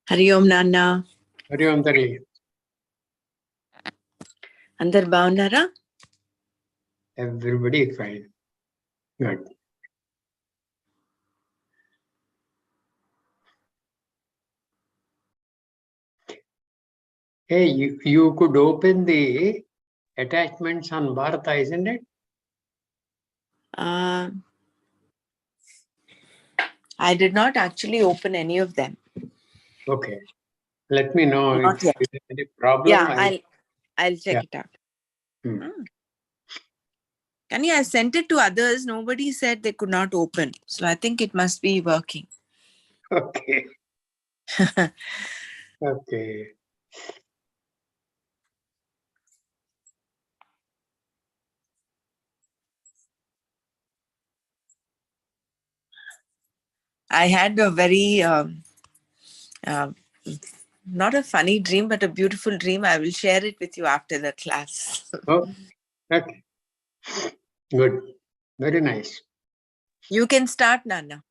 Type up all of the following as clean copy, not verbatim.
Hari Om Nana. Hari Om Tari. Andar baunara? Everybody is fine. Good. Hey, you could open the attachments on Bharata, isn't it? I did not actually open any of them. Okay. Let me know Not if yet. there is any problem. Yeah, I'll check it out. Kani, I sent it to others. Nobody said they could not open. So I think it must be working. Okay. Okay. I had a very, not a funny dream, but a beautiful dream. I will share it with you after the class. Oh, okay. Good. Very nice. You can start, Nana.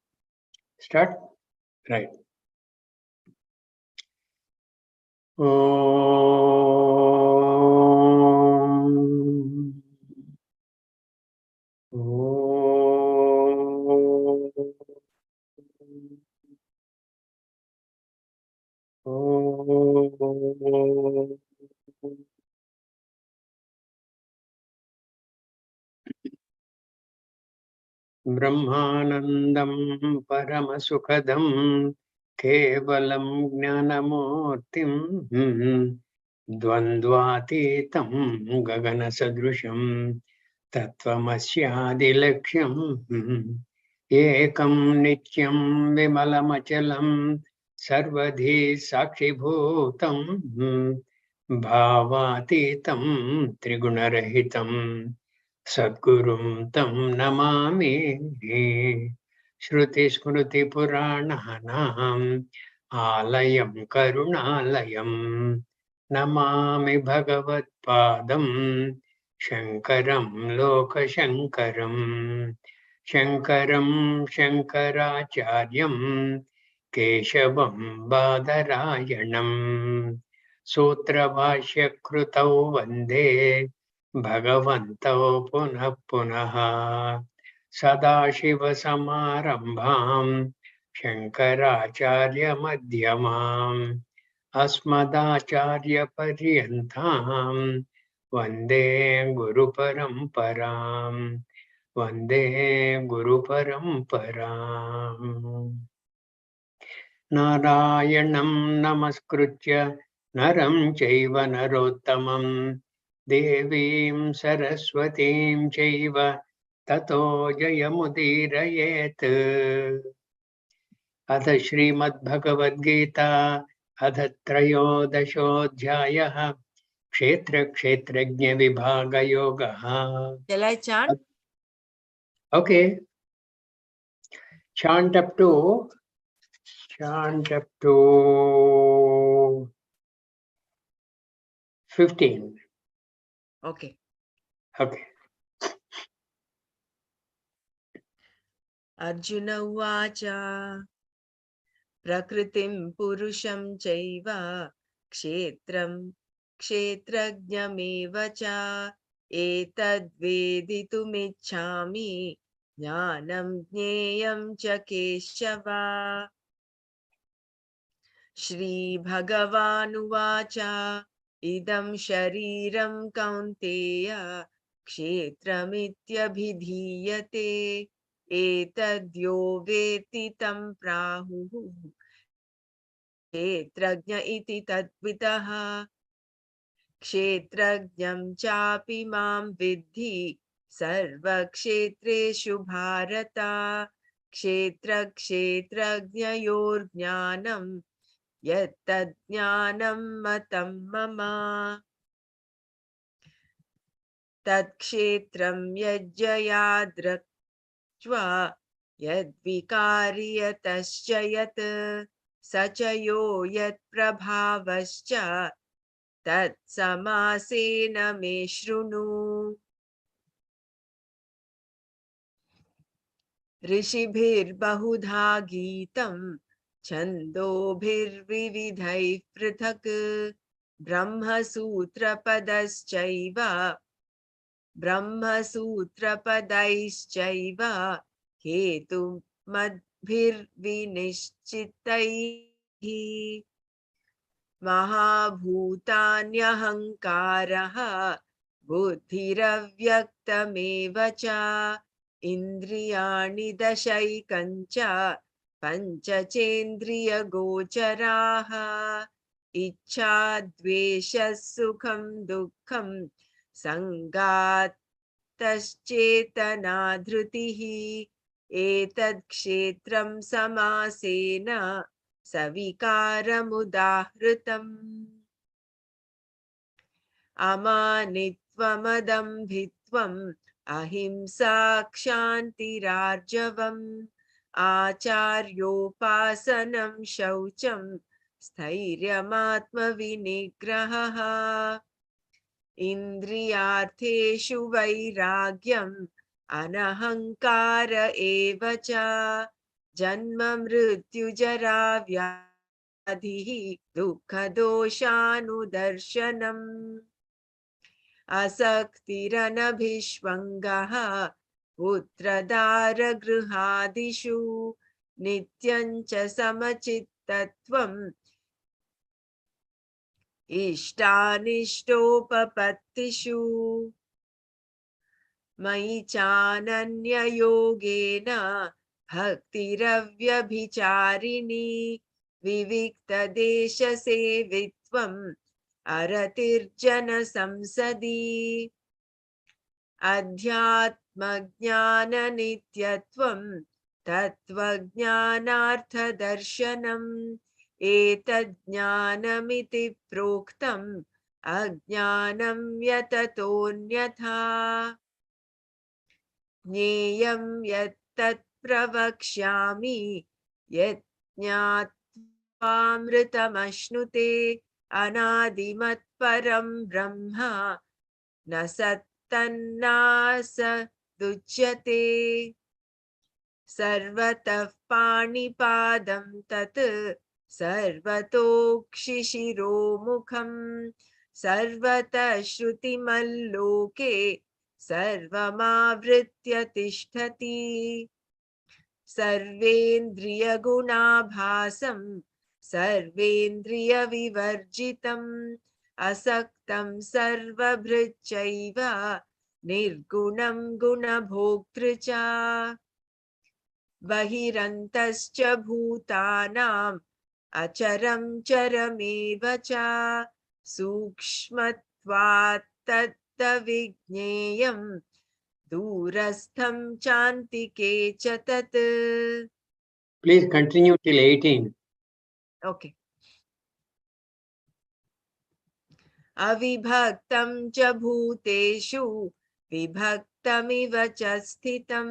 Start? Right. Om. Om. Om. ब्रह्मानन्दं परमसुखदं केवलं ज्ञानमूर्तिं द्वन्द्वातीतं गगनसदृशं तत्त्वमस्यादिलक्ष्यम् एकं नित्यं विमलमचलं सर्वधी साक्षिभूतं भावातीतं त्रिगुणरहितं सद्गुरुं तं नमामि श्रुतिस्मृतिपुराणानाम् आलयं करुणालयं नमामि भगवत्पादं शङ्करं लोकशङ्करं शङ्करं शङ्कराचार्यं केशवं बादरायणं सूत्रभाष्यकृतौ वन्दे भगवन्तौ पुनः पुनः सदाशिवसमारम्भां शङ्कराचार्यमध्यमाम् अस्मदाचार्यपर्यन्तां वन्दे गुरुपरम्पराम् वन्दे गुरुपरम्पराम् नारायणं नमस्कृत्य नरं चैव नरोत्तमं देवीं सरस्वतीं चैव ततो जयमुदीरयेत् अथ श्रीमद्भगवद्गीता अथ त्रयोदशोऽध्यायः क्षेत्रक्षेत्रज्ञविभागयोगः. Shall I chant? Okay. Chant up to 15. Okay. Okay. Arjuna Uvacha Prakritim Purusham Chaiva Kshetram Kshetrajnameva cha Etad Veditumichhami Jnanam Jneyam cha Keshava Shri Bhagavan Uvacha Idam Shariram Kaunteya Kshetramityabhidhiyate Etadyo veti tam prahuhu Kshetrajna iti tadvitaha Kshetrajnam chapi mam vidhi Sarva kshetreshu bharata Kshetra kshetrajnayor jnanam Yattadjnanam matam mama Tad kshetram yajjayadrak Yadvikariyatascha yat sachayo yat prabhavascha tat samasena me shrunu Rishibhir bahudha gitam छन्दोभिर्विविधैः पृथक् ब्रह्मसूत्रपदैश्चैव हेतुमद्भिर्विनिश्चितैः महाभूतान्यहङ्कारः बुद्धिरव्यक्तमेव च इन्द्रियाणि दशैकञ्च पञ्चचेन्द्रियगोचराः इच्छा द्वेषः सुखं दुःखं सङ्गातश्चेतना धृतिः एतत् क्षेत्रं समासेन सविकारमुदाहृतम् अमानित्वमदम्भित्वम् अहिंसा क्षान्तिरार्जवम् आचार्योपासनं शौचं स्थैर्यमात्मविनिग्रहः इन्द्रियार्थेषु वैराग्यम् अनहङ्कार एव च जन्म मृत्युजरा व्याधिः दुःखदोषानुदर्शनम् असक्तिरनभिष्वङ्गः पुत्रदारगृहादिषु नित्यं च समचित्तत्वम् इष्टानिष्टोपपत्तिषु मयि चानन्ययोगेन भक्तिरव्यभिचारिणी विविक्तदेशसेवित्वम् अरतिर्जनसंसदि अध्यात्मज्ञाननित्यत्वं तत्त्वज्ञानार्थदर्शनम् एतज्ज्ञानमिति प्रोक्तम् अज्ञानं यततोऽन्यथा ज्ञेयं यत्तत् प्रवक्ष्यामि यत् ज्ञात्वामृतमश्नुते अनादिमत्परं ब्रह्म न सत्तन्नासदुच्यते सर्वतः पाणिपादं तत् सर्वतोक्षिशिरोमुखं सर्वतः श्रुतिमल्लोके सर्वमावृत्य तिष्ठति सर्वेन्द्रियगुणाभासं सर्वेन्द्रियविवर्जितम् असक्तं सर्वभृच्चैव निर्गुणं गुणभोक्तृ च बहिरन्तश्च भूतानाम् अचरं चरमेव च सूक्ष्मत्वात् तत्तविज्ञेयं दूरस्थं चान्तिके च तत्. Please continue till 18. Okay. अविभक्तं च भूतेषु विभक्तमिव च स्थितं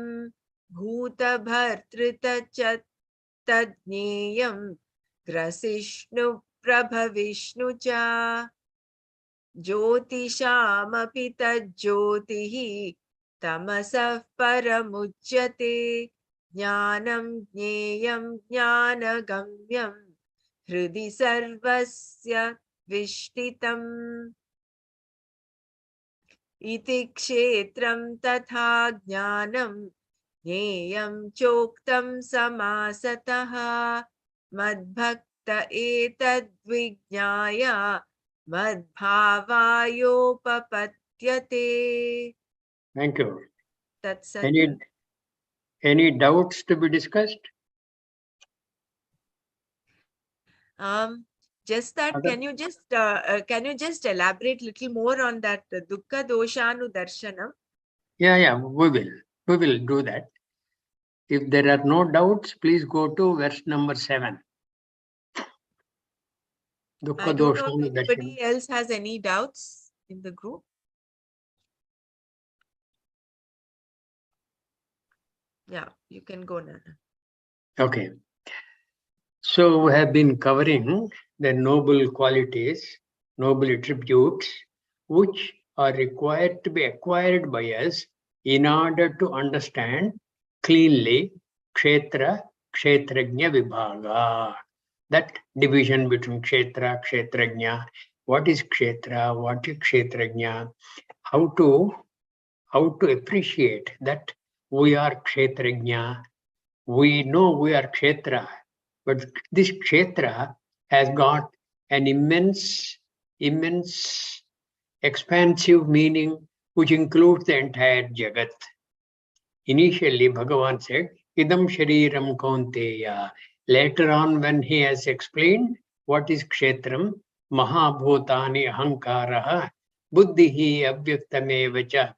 भूतभर्तृत च तज्ज्ञेयं ग्रसिष्णु प्रभविष्णु च ज्योतिषामपि तज्ज्योतिः तमसः परमुच्यते ज्ञानं ज्ञेयं ज्ञानगम्यं हृदि सर्वस्य विष्टितम् इति क्षेत्रं तथा ज्ञानं ज्ञेयं चोक्तं समासतः मद्भक्त एतद्विज्ञाय मद्भावायोपपद्यते. Thank you. That's Any doubts to be discussed? Just that, can you just elaborate little more on that dukkha doshanu darshanam? Yeah, we will do that. If there are no doubts, please go to verse number 7. I don't know if anybody else has any doubts in the group. Yeah, you can go, Nana. Okay. So we have been covering the noble qualities, noble attributes, which are required to be acquired by us in order to understand cleanly Kshetra, Kshetrajna Vibhaga. that division between kshetra, kshetrajna, what is kshetra, what is kshetrajna, how to appreciate that we are kshetrajna. We know we are kshetra, but this kshetra has got an immense expansive meaning which includes the entire Jagat. Initially, Bhagavan said, Idam Shariram Kaunteya. Later on, when he has explained what is Kshetram, Mahabhutani Ahankaraha, Buddhihi Avyaktamevacha,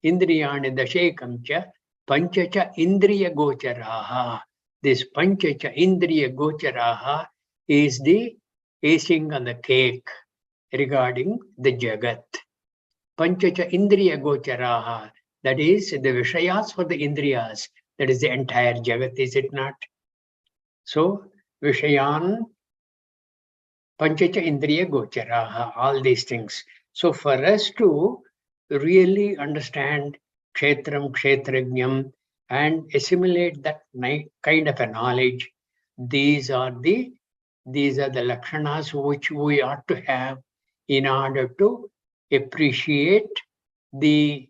Indriyani Dashekam cha, Panchacha Indriya Gocharaha. This Panchacha Indriya Gocharaha is the icing on the cake regarding the Jagat. Panchacha Indriya Gocharaha, that is the Vishayas for the Indriyas, that is the entire Jagat, is it not? So, Vishayan, Panchacha Indriya Gocharaha, all these things. So, for us to really understand Kshetram, Kshetrajnam, and assimilate that kind of a knowledge, these are the lakshanas which we ought to have in order to appreciate the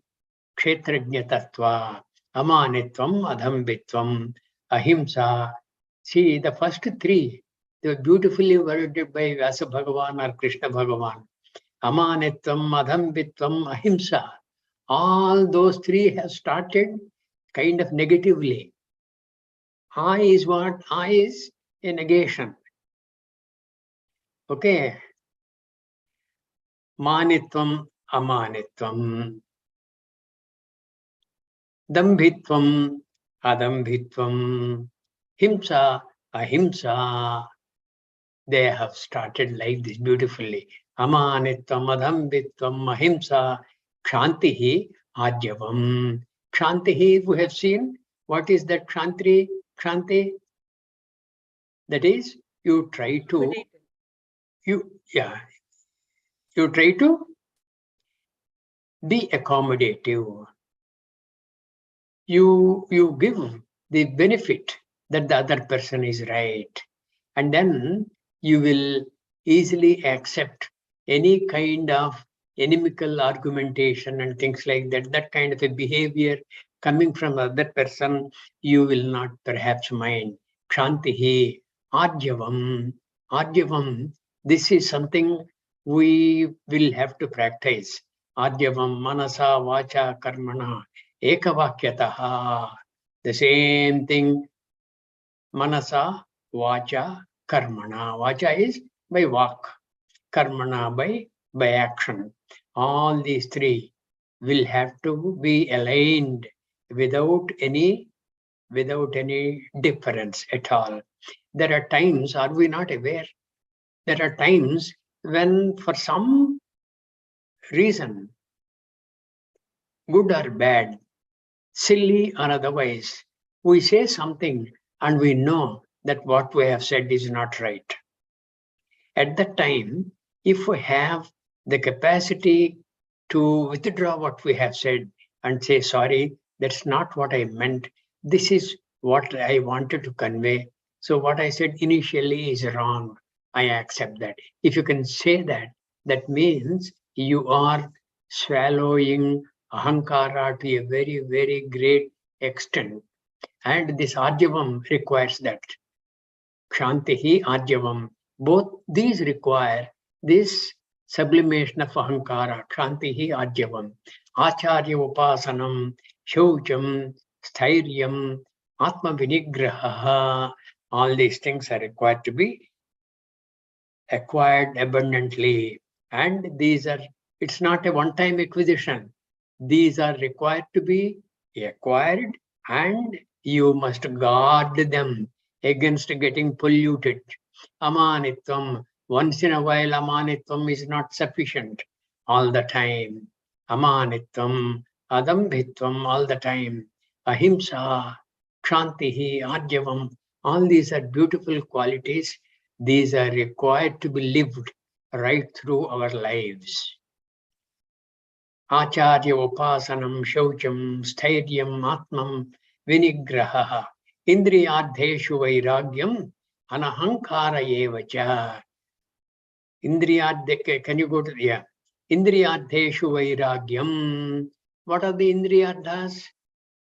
kshetrajna tattva, amanitvam, adhambitvam, ahimsa. See, the first three, they were beautifully worded by Vyasa Bhagavan or Krishna Bhagavan. Amanitvam, adhambitvam, ahimsa. All those three have started kind of negatively. I is what? I is a negation. Okay. Manitvam, amanitvam. Dambhitvam, adambhitvam. Himsa, ahimsa. They have started like this beautifully. Amanitvam, adambhitvam, ahimsa. Kshantihi, arjavam. Kshantihi, we have seen. What is that kshanti? Kshanti? That is, you try to, you try to be accommodative. You give the benefit that the other person is right. And then you will easily accept any kind of inimical argumentation and things like that. That kind of a behavior coming from other person, you will not perhaps mind. Kshantihi, arjavam. Arjavam, this is something we will have to practice. Arjavam, manasa, vacha, karmana, ekavakyataha. The same thing, manasa, vacha, karmana. Vacha is by walk, karmana by action. All these three will have to be aligned without any difference at all. There are times, are we not aware? There are times when for some reason, good or bad, silly or otherwise, we say something and we know that what we have said is not right. At that time, if we have the capacity to withdraw what we have said and say, sorry, that's not what I meant. This is what I wanted to convey. So what I said initially is wrong. I accept that. If you can say that, that means you are swallowing ahankara to a very, very great extent. And this arjavam requires that. Kshantihi, arjavam. Both these require this sublimation of ahankara. Kshantihi, arjavam. Acharya upasanam, shaucham, sthiryam, atma vinigraha. All these things are required to be acquired abundantly. And these are, it's not a one-time acquisition. These are required to be acquired, and you must guard them against getting polluted. Amanitvam, once in a while, amanitvam is not sufficient all the time. Amanitvam, adambhitvam all the time. Ahimsa, kshantihi, arjavam, all these are beautiful qualities. These are required to be lived right through our lives. Acharya upasanam, shaucham, sthiryam, atmam, vinigraha, indriyardheshu vairagyam, anahankara evacha. Indriyadhe, can you go to the Indriyadheshu vairagyam? What are the Indriyadhas?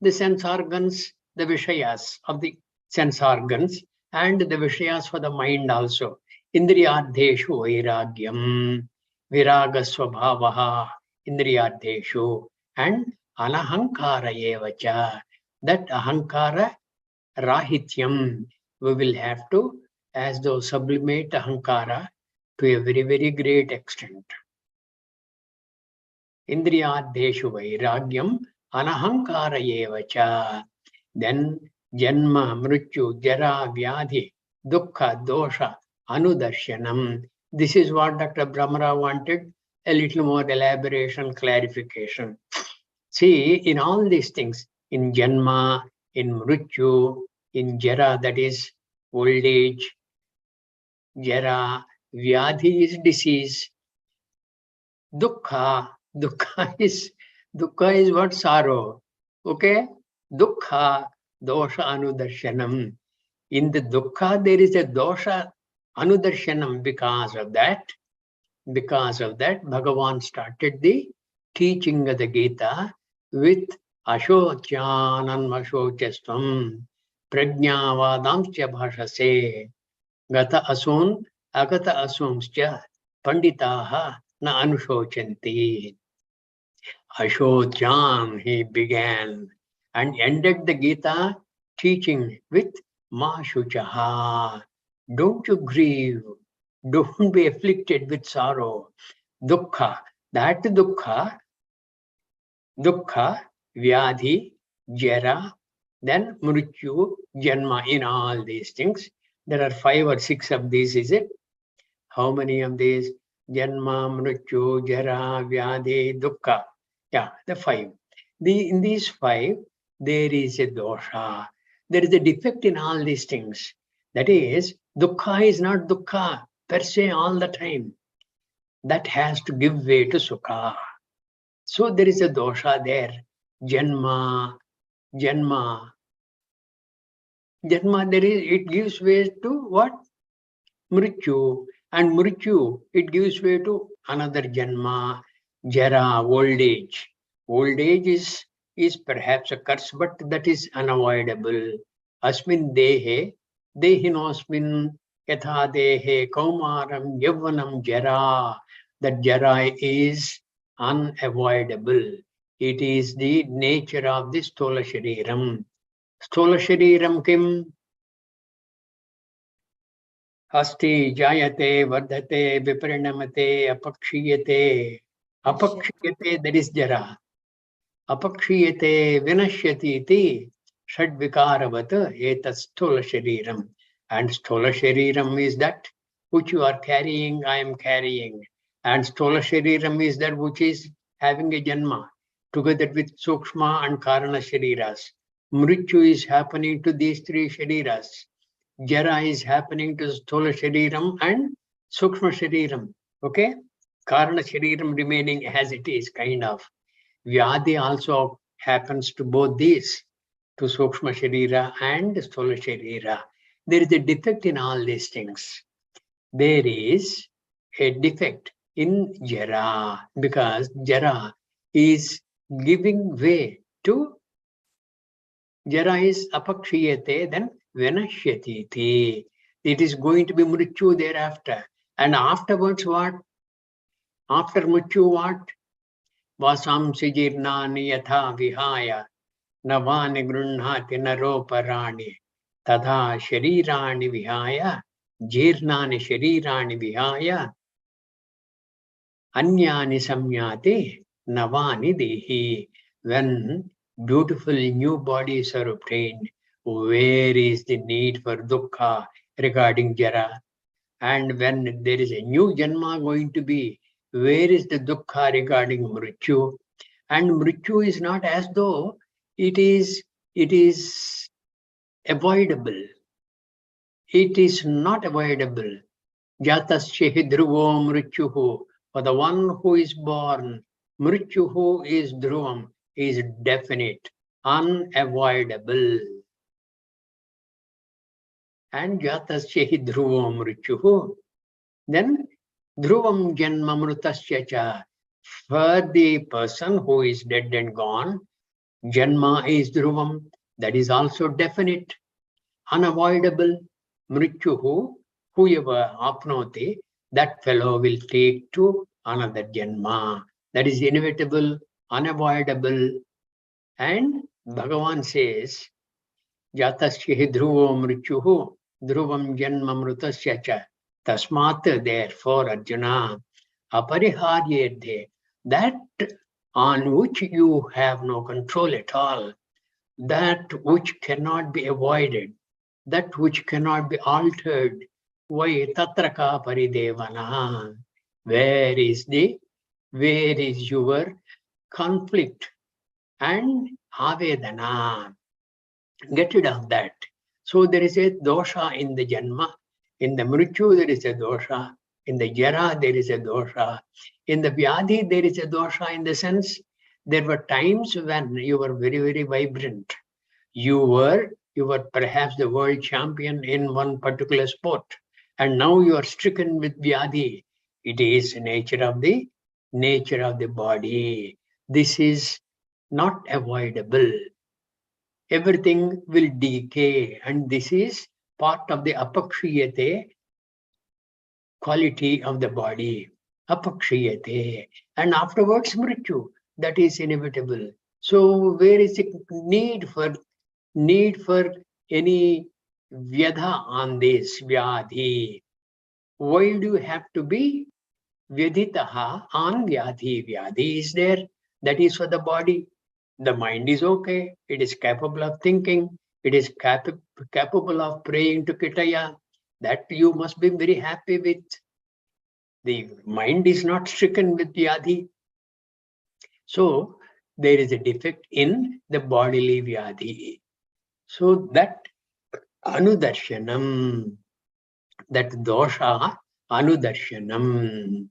The sense organs, the Vishayas of the sense organs, and the Vishayas for the mind also. Indriyadheshu vairagyam, viraga swabhavaha, Indriyadheshu, and anahankara evacha. That ahankara rahityam, we will have to, as though, sublimate ahankara to a very, very great extent. Indriyadheshu vairagyam anahankara evacha. Then janma, mrityu, jara, vyadhi, dukkha, dosha, anudarshanam. This is what Dr. Brahmara wanted, a little more elaboration, clarification. See, in all these things, in janma, in mrityu, in jara, that is old age, jara, vyadhi is disease, dukkha, dukkha is what? Sorrow. Okay? Dukkha, dosha anudarshanam. In the dukkha, there is a dosha anudarshanam. Because of that, Bhagavan started the teaching of the Gita with ashocyanam ashocastvam prajnavadamscha bhashase gata asun agata asumscha panditaha na anushochanti. Ashocyan, he began and ended the Gita teaching with Ma Shuchaha. Don't you grieve. Don't be afflicted with sorrow. Dukkha. That dukkha, vyadhi, jara, then mrityu, janma, in all these things. There are 5 or 6 of these, is it? How many of these? Janma, mrityu, jara, vyadhi, dukkha. Yeah, the 5. In these 5, there is a dosha. There is a defect in all these things. That is, dukkha is not dukkha per se all the time. That has to give way to sukha. So there is a dosha there. Janma, it gives way to what? Mrityu. And mrityu, it gives way to another janma, jara, old age. Old age is perhaps a curse, but that is unavoidable. Asmin dehe, dehinosmin yatha dehe, kaumaram, yavvanam, jara. That jara is unavoidable. It is the nature of the sthola shariram. Sthola shariram kim? Asti, jayate, vardhate, viparinamate, apakshiyate. Apakshiyate, that is jara. Apakshiyate, vinashyati iti, shadvikaravat, etat sthola shariram. And sthola shariram is that which you are carrying, I am carrying. And sthola shariram is that which is having a janma, together with sukshma and karana shariras. Mrityu is happening to these 3 shariras. Jara is happening to sthola shariram and sukshma shariram. Okay? Karana shariram remaining as it is, kind of. Vyadhi also happens to both these, to sukshma sharira and sthola sharira. There is a defect in all these things. There is a defect in jara, because jara is giving way to, jara is apakshiyate, then vinashyati. It is going to be mrityu thereafter. And afterwards what? After mrityu what? Vasamsi jirnani yatha vihaya navani grunhati naroparani tadha sharirani vihaya jirnani sharirani vihaya anyani samyati navani dehi. When beautiful new bodies are obtained, where is the need for dukkha regarding jara? And when there is a new janma going to be, where is the dukkha regarding mrityu? And mrityu is not as though it is avoidable. It is not avoidable. Jatasya dhruvo mrityuhu. For the one who is born, mrityuhu is dhruvam, is definite, unavoidable. and jatasya hi dhruvam mrityuhu. Then dhruvam janma mrutasya cha. For the person who is dead and gone, janma is dhruvam. That is also definite, unavoidable. Mrityuhu, whoever apnoti, that fellow will take to another janma. That is inevitable, unavoidable. And Bhagavan says, Jatasya hi dhruvo mrityuhu, dhruvam janma mrutasya cha. Tasmat, therefore, Arjuna, apariharyedhe, that on which you have no control at all, that which cannot be avoided, that which cannot be altered. Why tatraka paridevana? Where is your conflict and avedana? Get rid of that. So there is a dosha in the janma. In the mrityu, there is a dosha. In the jara, there is a dosha. In the vyadhi, there is a dosha in the sense there were times when you were very, very vibrant. You were perhaps the world champion in one particular sport. And now you are stricken with vyadhi. It is nature of the body. This is not avoidable. Everything will decay, and this is part of the apakshiyate quality of the body. Apakshiyate. And afterwards mrityu. That is inevitable. So where is the need for any vyadha on this vyadhi? Why do you have to be vyadhitaha on vyadhi? Vyadhi is there. That is for the body. The mind is okay. It is capable of thinking. It is capable of praying to Kitaya. That you must be very happy with. The mind is not stricken with vyadhi. So there is a defect in the bodily vyadhi. So that anudarshanam, that dosha anudarshanam,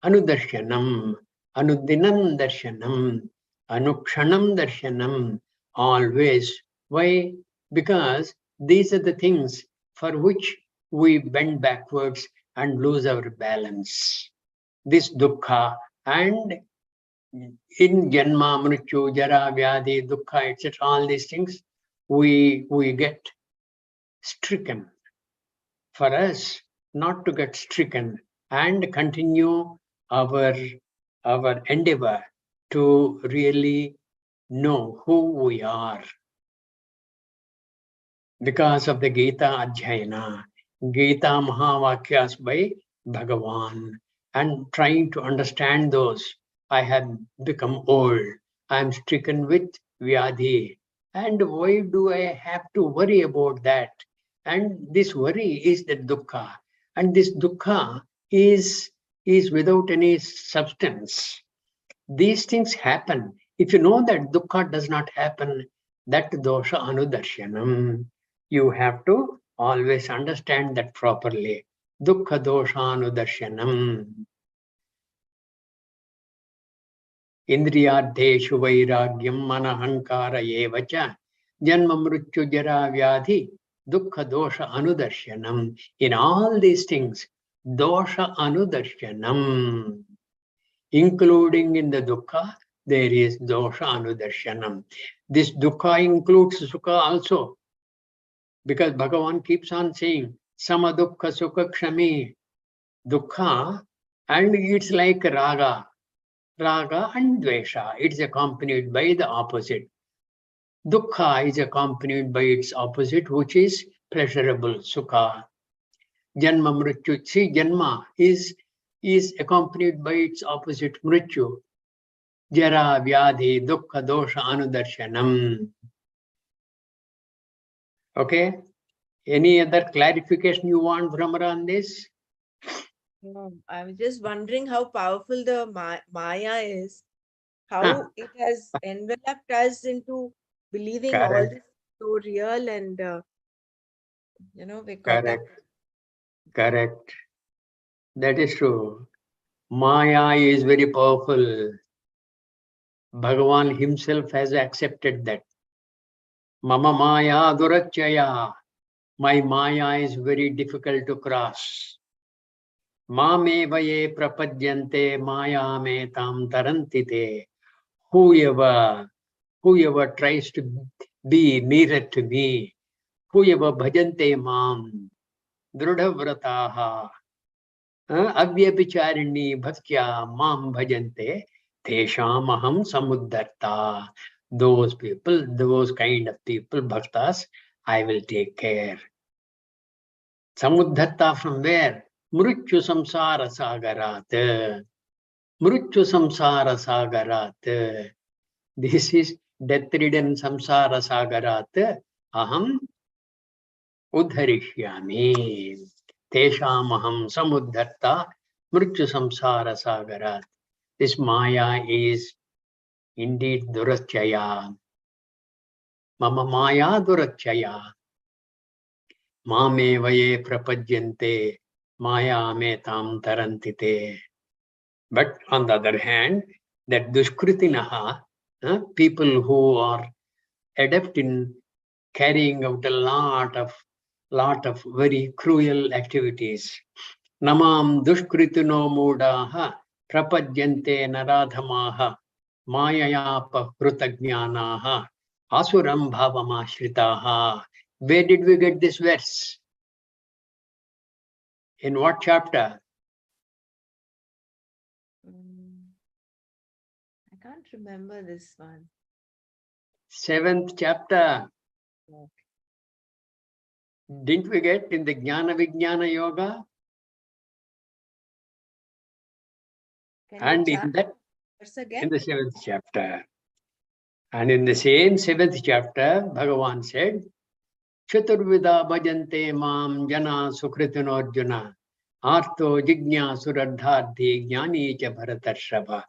anudarshanam, anudinam darshanam, anukshanam darshanam, always. Why? Because these are the things for which we bend backwards and lose our balance. This dukkha, and in janma, mrityu, jara, vyadhi, dukkha, etc., all these things, we get stricken. For us not to get stricken and continue our endeavor to really know who we are. Because of the Gita Adhyayana, Gita Mahavakyas by Bhagavan, and trying to understand those, I have become old, I am stricken with Vyadhi. And why do I have to worry about that? And this worry is the dukkha. And this dukkha is without any substance. These things happen. If you know that dukkha does not happen, that dosha anudarshanam. You have to always understand that properly. Dukkha dosha anudarshanam. Indriyadeshu vairagyam manahankara evacha janma mrityu jara vyadhi dukkha dosha anudarshanam. In all these things, dosha anudarshanam. Including in the dukkha, there is dosha anudarshanam. This dukkha includes sukha also. Because Bhagavan keeps on saying, sama dukkha sukha kshami, dukkha, and it's like raga and dvesha. It's accompanied by the opposite. Dukkha is accompanied by its opposite, which is pleasurable, sukha. Janma mrityu. See, janma is accompanied by its opposite, mrityu. Jara, vyadhi, dukkha, dosha, anudarshanam. Okay? Any other clarification you want, Brahmara, on this? No, I'm just wondering how powerful the Maya is, how it has enveloped us into believing all Correct. this so real, and we got up. Correct. That is true. Maya is very powerful. Bhagavan himself has accepted that. Mama Maya Durachaya. My Maya is very difficult to cross. Mame ye prapadyante Maya me tam tarantite. Whoever tries to be nearer to me, whoever bhajante mam, drudhavrataha, avyabhicharini bhaktya mam bhajante, tesham aham samuddarta. Those people, those kind of people, bhaktas, I will take care. Samuddarta from where? Mrityu samsara sagarat. Mrityu samsara sagarat. This is death-ridden samsara sagarat. Aham udharishyami. Tesham aham samuddarta mrityu samsara sagarat. This Maya is indeed durachaya. Mama Maya durachaya. Mame vaye prapadyante Maya me tam tarantite. But on the other hand, that dushkritinaha, people who are adept in carrying out a lot of very cruel activities. Namam dushkritino mudaha prapadyante naradhamaha mayayapa krutagnanaha asuram bhavamashritaha. Where did we get this verse? In what chapter? I can't remember this one. 7th chapter. Okay. Didn't we get in the Jnana Vijnana Yoga? Can And you in chant that, verse again? in the 7th chapter. And in the same 7th chapter, Bhagavan said, Chaturvida bhajante mam jana sukritino arjuna arto jignya suradharthi jnani cha bharatarshava.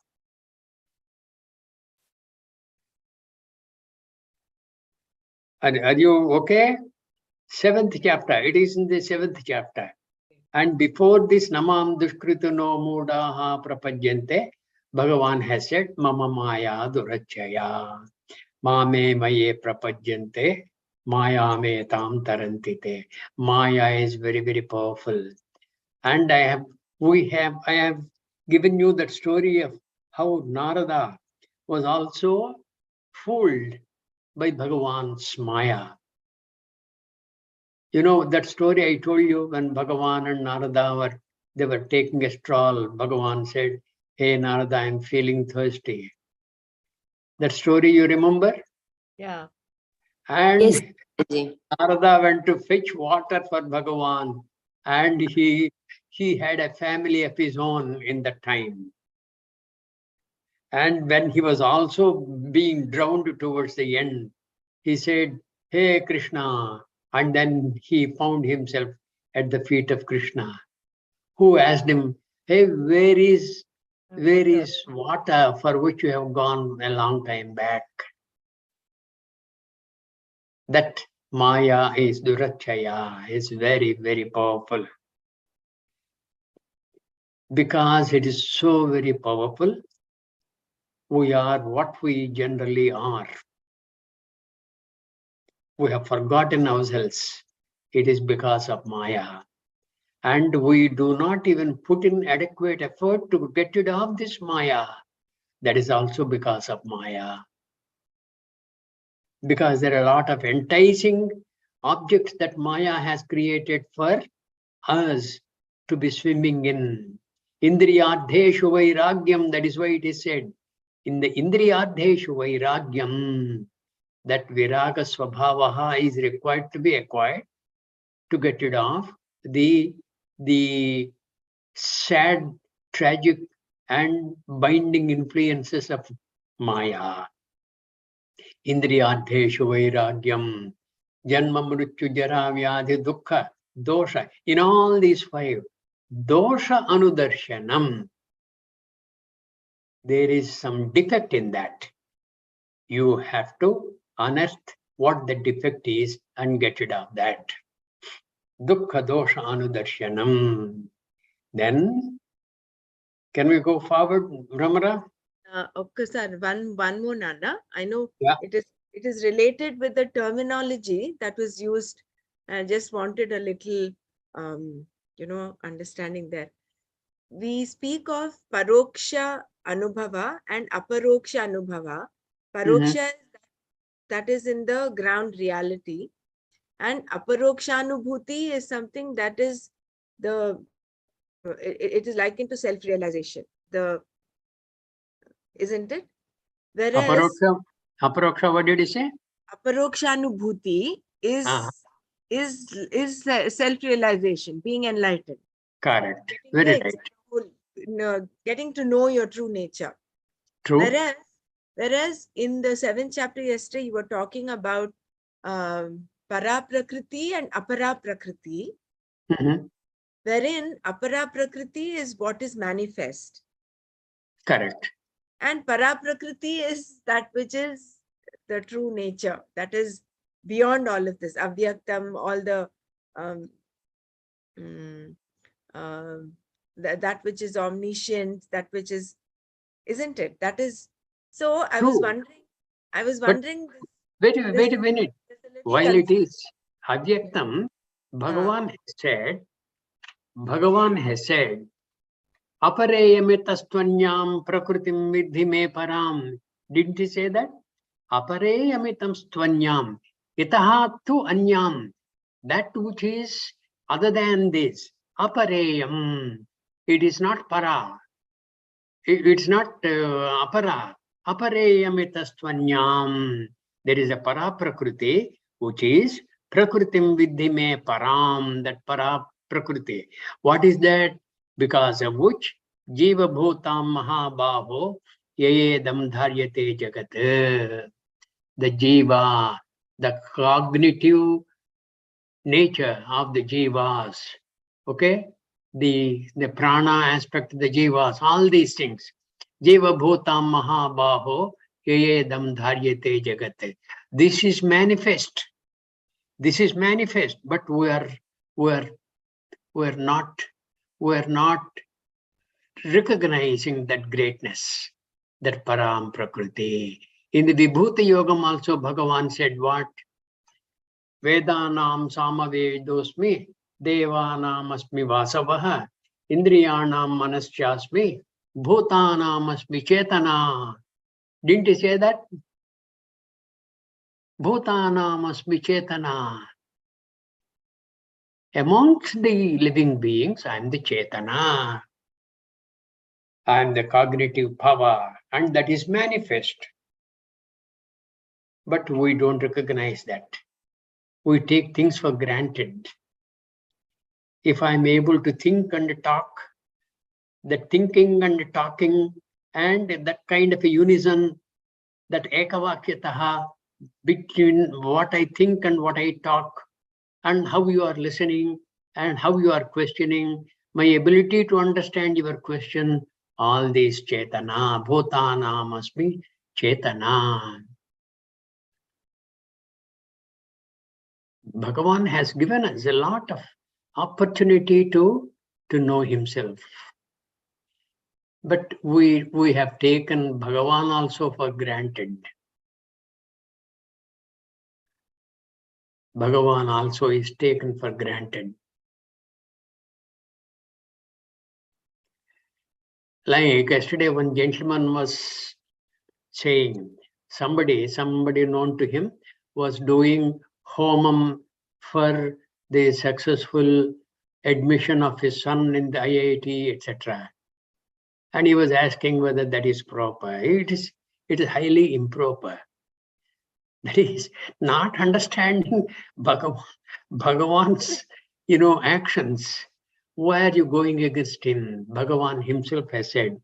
Are you okay? 7th chapter. It is in the 7th chapter. And before this, Namam Dushkritino Mudaha Prapajyante, Bhagavan has said, Mama Maya Durachaya. Mame Maye Prapajyante, Maya Me Tam Tarantite. Maya is very, very powerful. And I have given you that story of how Narada was also fooled by Bhagavan's Maya. You know that story I told you when Bhagavan and Narada were taking a stroll. Bhagavan said, Hey Narada, I'm feeling thirsty. That story you remember? Yeah. And Yes, Guruji. Narada went to fetch water for Bhagavan, and he had a family of his own in that time. And when he was also being drowned towards the end, he said, Hey Krishna. And then he found himself at the feet of Krishna, who asked him, Hey, where is water for which you have gone a long time back? That Maya is Durachaya, is very, very powerful. Because it is so very powerful, we are what we generally are. We have forgotten ourselves. It is because of Maya. And we do not even put in adequate effort to get rid of this Maya. That is also because of Maya. Because there are a lot of enticing objects that Maya has created for us to be swimming in. Indriyadheshu vairagyam, that is why it is said, in the Indriyadheshu vairagyam, that viraga swabhavaha is required to be acquired to get rid of the sad, tragic, and binding influences of Maya. Indriyadheshu vairagyam, janma mrityu jara vyadhi dukkha, dosha. In all these 5, dosha anudarshanam, there is some defect in that. You have to unearth what the defect is and get rid of that. Dukkha dosha anudarshanam. Then, can we go forward, Ramara? Okay, sir. One more, Nana. I know Yeah. it is related with the terminology that was used I just wanted a little, understanding there. We speak of paroksha anubhava and aparoksha anubhava. Mhm. Paroksha is that is in the ground reality, and aparokshanubhuti is something that is it is like into self-realization. Isn't it? Whereas Aparoksha, what did you say? aparokshanubhuti Ah, is self-realization, being enlightened, correct. getting Very the right. getting to know your true nature. True. Whereas in the 7th chapter yesterday, you were talking about para prakriti and apara prakriti, Mhm. wherein apara prakriti is what is manifest, Correct. and para prakriti is that which is the true nature, that is beyond all of this, avyaktam, all the um, mm, that which is omniscient, that which is, isn't it? That is. So True. I was But wondering this wait a minute. is a little While it confusing. is Avyaktam, Uh, Bhagavan has said, Apareyamitastvanyam prakritim vidhi me param. Didn't he say that? Apareyamitam stvanyam. Itaha tu anyam. That which is other than this. Apareyam. It is not para. It's not apara. Apareyamitastvanyam. There is a para prakriti, which is prakritim vidhi me param. That para prakriti. What is that? Because of which Jiva Bhutam Mahabaho Yayedam Dharyate Jagat. The Jiva, the cognitive nature of the Jivas, okay? The prana aspect of the Jivas, all these things. Jiva Bhutam Mahabaho Yayedam Dharyate Jagat. This is manifest. This is manifest, but we're we're not we're not recognizing that greatness, that Param Prakriti. In the Vibhuti Yogam also, Bhagavan said what? Vedanam Samavedosmi, Devanam Asmi Vasavaha, Indriyanam Manaschasmi, Bhutanam Asmi Chetana. Didn't he say that? Bhutanam Asmi Chetana. Amongst the living beings, I am the Chetana. I am the cognitive power, and that is manifest. But we don't recognize that. We take things for granted. If I'm able to think and talk, the thinking and talking and that kind of a unison, that ekavakyataha, between what I think and what I talk, and how you are listening and how you are questioning, my ability to understand your question, all these chetana, bhutana must be chetana. Bhagavan has given us a lot of opportunity to know himself. But we have taken Bhagavan also for granted. Bhagavan also is taken for granted. Like yesterday, one gentleman was saying, somebody known to him was doing homam for the successful admission of his son in the IIT, etc. And he was asking whether that is proper. It is highly improper. That is not understanding Bhagavan's actions. Why are you going against him? Bhagavan himself has said,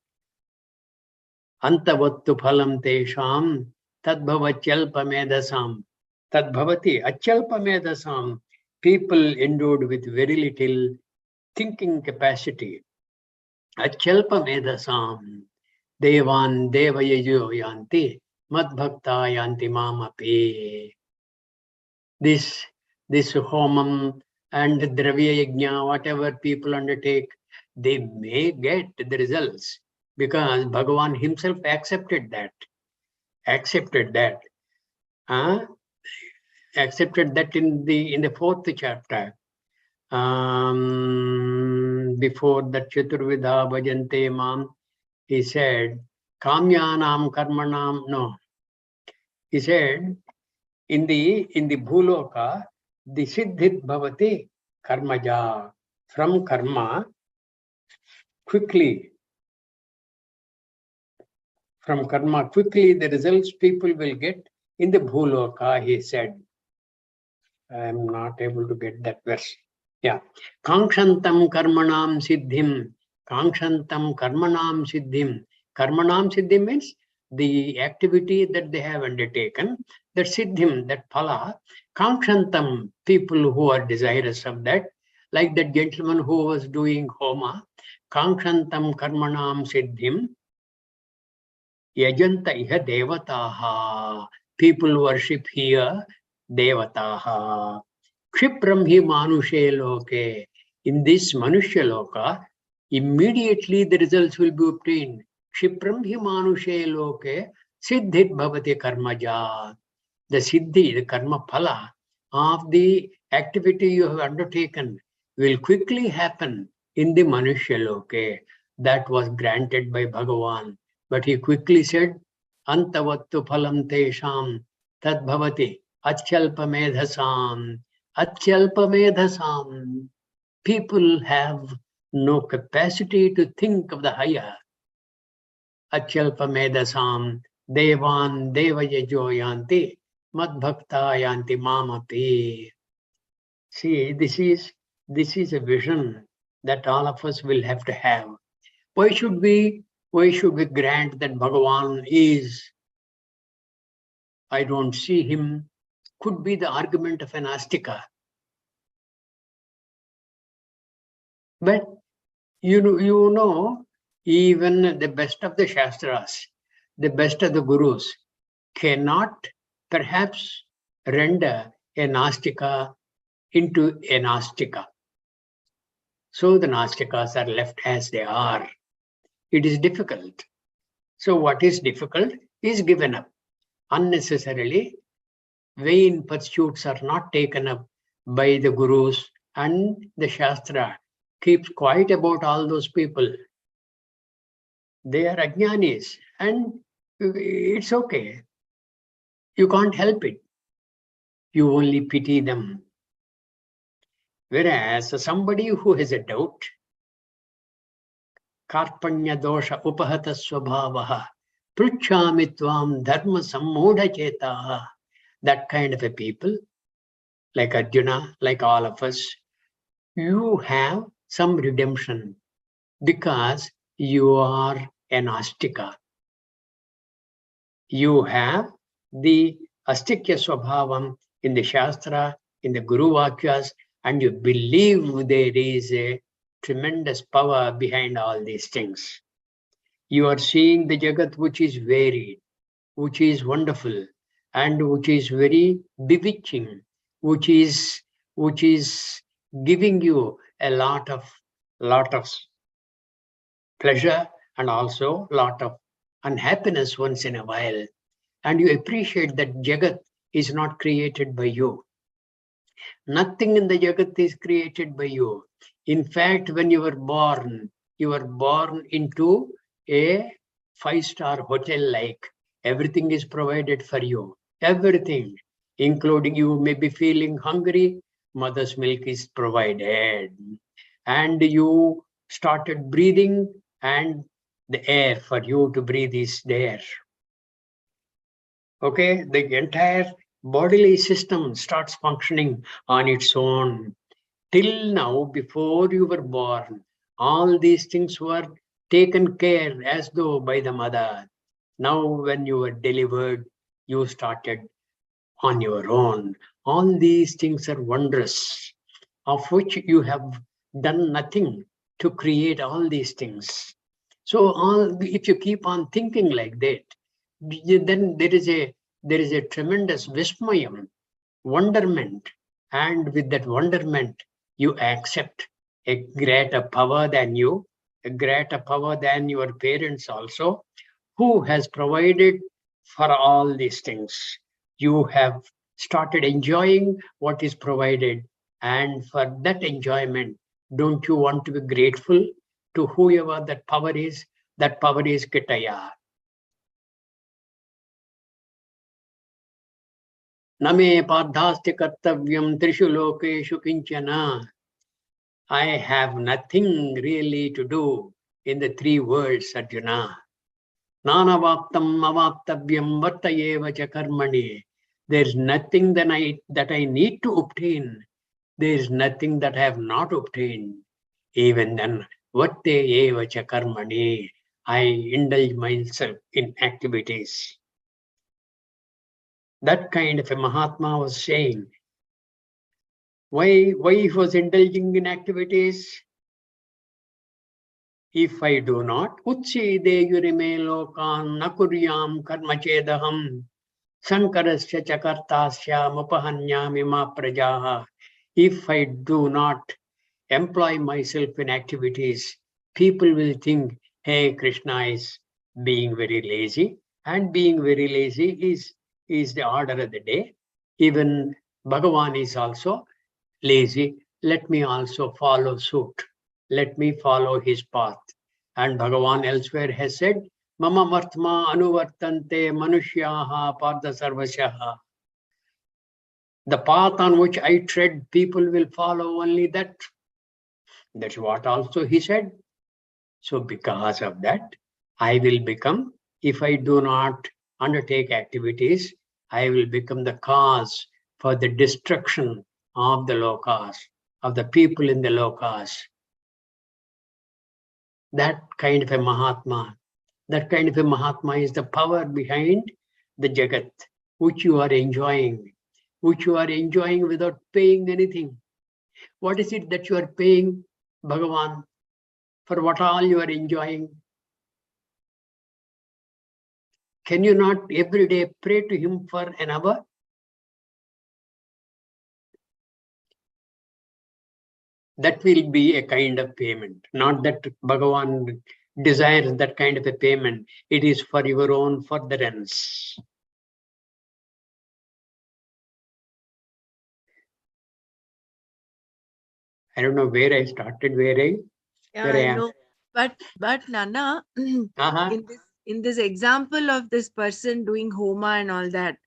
Antavattu phalam tesham tadbhavachyalpamedasam. Tadbhavati achyalpamedasam. People endowed with very little thinking capacity. Achyalpamedasam. Devan devayayo yanti madbhakta yanti mamapi. This homam and dravya yajna, whatever people undertake, they may get the results because Bhagavan himself accepted that. Uh, accepted that in the fourth chapter. Before that Chaturvidha Bhajante Mam, he said, Kamyanam Karmanam, no. He said, in the Bhuloka, the Siddhit Bhavati Karmaja. From karma, quickly, the results people will get in the Bhuloka, he said. I am not able to get that verse. Yeah. Kangshantam karmanam siddhim. Kangshantam karmanam siddhim. Karmanam siddhim means the activity that they have undertaken. That siddhim, that phala. Kangshantam, people who are desirous of that. Like that gentleman who was doing homa. Kangshantam karmanam siddhim. Yajanta iha devataha. People worship here devataha. Kshipram hi manushe loke. In this manusha loka, immediately the results will be obtained. Kshipram hi manushe loke siddhit bhavati karmaja. The siddhi, the karma phala of the activity you have undertaken will quickly happen in the manusha loke. That was granted by Bhagavan. But he quickly said, Antavattu phalam tesham tad bhavati achyalpa medhasam. Achyalpa medhasam. People have no capacity to think of the higher. Achyalpa medhasam devan devayajo yanti madbhakta yanti mamapi. See, this is a vision that all of us will have to have. Why should we grant that Bhagavan is, I don't see him, could be the argument of an astika. But you know, even the best of the Shastras, the best of the Gurus cannot perhaps render a Nastika into a Nastika. So the Nastikas are left as they are. It is difficult. So what is difficult is given up. Unnecessarily, vain pursuits are not taken up by the Gurus, and the Shastra keeps quiet about all those people. They are ajnanis, and it's okay. You can't help it. You only pity them. Whereas somebody who has a doubt, Karpanya dosha upahata swabhavaha, pruchhami tvam dharma sammudha chetaha, that kind of a people, like Arjuna, like all of us, you have some redemption because you are an astika. You have the astikya swabhavam in the Shastra, in the Guru Vakyas, and you believe there is a tremendous power behind all these things. You are seeing the Jagat which is varied, which is wonderful, and which is very bewitching, which is giving you a lot of pleasure and also a lot of unhappiness once in a while. And you appreciate that Jagat is not created by you. Nothing in the Jagat is created by you. In fact, when you were born into a 5-star hotel like. Everything is provided for you. Everything, including you may be feeling hungry, mother's milk is provided. And you started breathing, and the air for you to breathe is there. Okay, the entire bodily system starts functioning on its own. Till now, before you were born, all these things were taken care as though by the mother. Now, when you were delivered, you started on your own. All these things are wondrous, of which you have done nothing to create all these things. So, if you keep on thinking like that, then there is a tremendous vismayam, wonderment, and with that wonderment, you accept a greater power than you, a greater power than your parents also, who has provided for all these things. You have started enjoying what is provided. And for that enjoyment, don't you want to be grateful to whoever that power is? That power is Kitaya. Name Padhasti Kartavyam Trishu Lokeshu Kinchana. I have nothing really to do in the three worlds, Arjuna. Nanavaptam avaptavyam vartayeva cha karmani. There's nothing that I need to obtain. There's nothing that I have not obtained. Even then, vartayeva cha karmani. I indulge myself in activities. That kind of a Mahatma was saying. Why he was indulging in activities? If I do not, Utsi yurime lokan nakuryam karmachedaham sankarasya chakartasya mupahanyamima prajaha. If I do not employ myself in activities, people will think, hey, Krishna is being very lazy, and being very lazy is the order of the day. Even Bhagavan is also lazy. Let me also follow suit. Let me follow his path. And Bhagavan elsewhere has said, Mama Vartma Anuvartante Manushyaha Partha Sarvasyaha. The path on which I tread, people will follow only that. That's what also he said. So because of that, I will become, if I do not undertake activities, I will become the cause for the destruction of the lokas, of the people in the lokas. That kind of a Mahatma is the power behind the Jagat, which you are enjoying without paying anything. What is it that you are paying Bhagavan for what all you are enjoying? Can you not every day pray to him for an hour? That will be a kind of payment. Not that Bhagavan desires that kind of a payment. It is for your own furtherance. I don't know where I started, where I know. But Nana, in this example of this person doing homa and all that,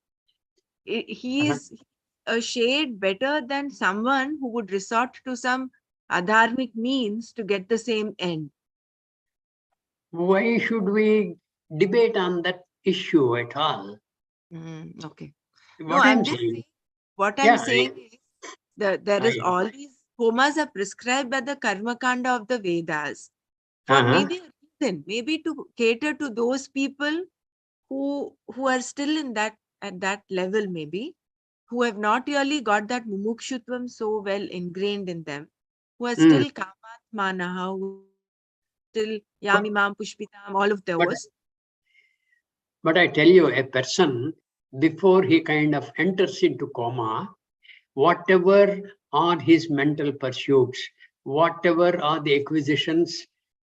he is a shade better than someone who would resort to some adharmic means to get the same end. Why should we debate on that issue at all? Okay. What I'm saying, is that there is all these homas are prescribed by the karma kanda of the Vedas for maybe a reason, maybe to cater to those people who are still in that at that level, maybe who have not really got that mumukshutvam so well ingrained in them, who are still kamatmanaha, who still yamimam pushpitam, all of those. But I tell you, a person, before he kind of enters into coma, whatever are his mental pursuits, whatever are the acquisitions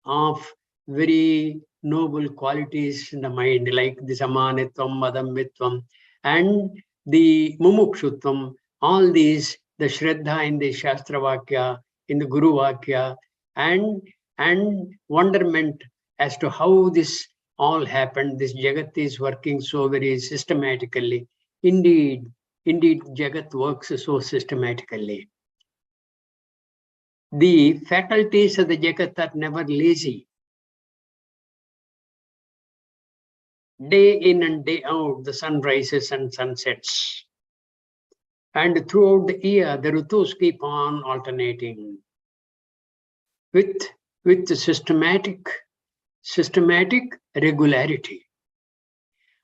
of very noble qualities in the mind, like the samanitvam, madambitvam, and the mumukshutvam, all these, the shraddha in the Shastra Vakya, in the Guru Vakya, and wonderment as to how this all happened. This Jagat is working so very systematically. Indeed, Jagat works so systematically. The faculties of the Jagat are never lazy. Day in and day out, the sun rises and sun sets. And throughout the year, the Ritus keep on alternating with systematic regularity.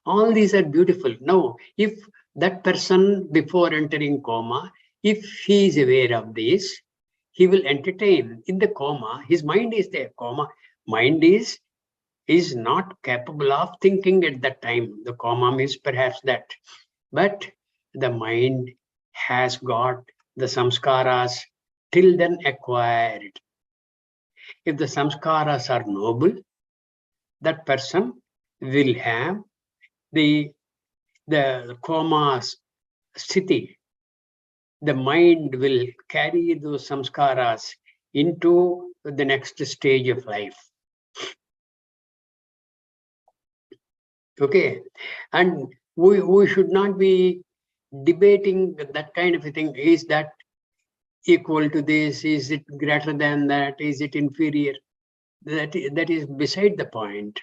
All these are beautiful. Now, if that person before entering coma, if he is aware of this, he will entertain in the coma. His mind is there. Coma mind is not capable of thinking at that time. The coma means perhaps that, but the mind has got the samskaras till then acquired. If the samskaras are noble, that person will have the comas sthiti, the mind will carry those samskaras into the next stage of life. Okay, and we should not be debating that kind of a thing. Is that equal to this? Is it greater than that? Is it inferior? That is beside the point.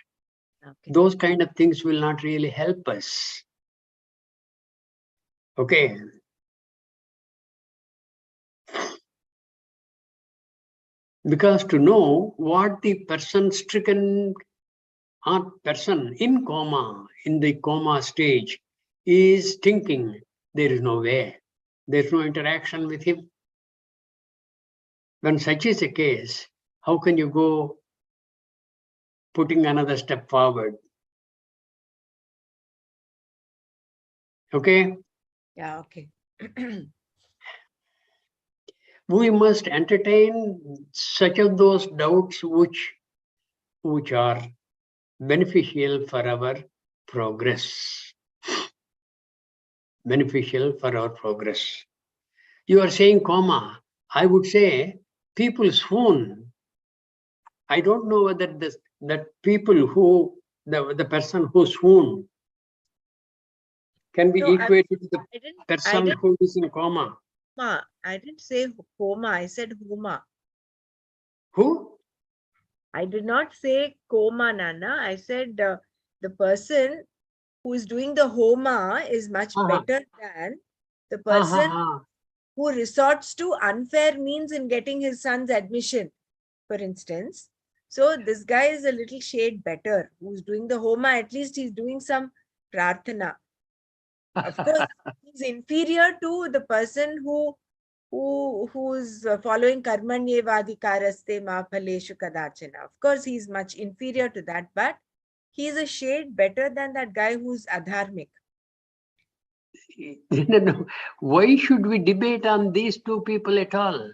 Okay. Those kind of things will not really help us. Okay. Because to know what the person stricken or person in coma, in the coma stage, is thinking, there is no way. There's no interaction with him. When such is the case, how can you go putting another step forward? Okay? Yeah, okay. We must entertain such of those doubts which are beneficial for our progress. Beneficial for our progress. You are saying coma. I would say people swoon. I don't know whether that people who, the person who swooned can be No, equated to the I didn't person who is in coma. I didn't say coma, I said homa. Who? I did not say coma, Nana. I said the person who is doing the homa is much better than the person who resorts to unfair means in getting his son's admission, for instance. So this guy is a little shade better. Who's doing the homa, at least he's doing some prarthana. Of course, he's inferior to the person who's following karmanyevadhikaraste ma phaleshu kadachana. Of course, he's much inferior to that, but he's a shade better than that guy who's adharmic. No. Why should we debate on these two people at all?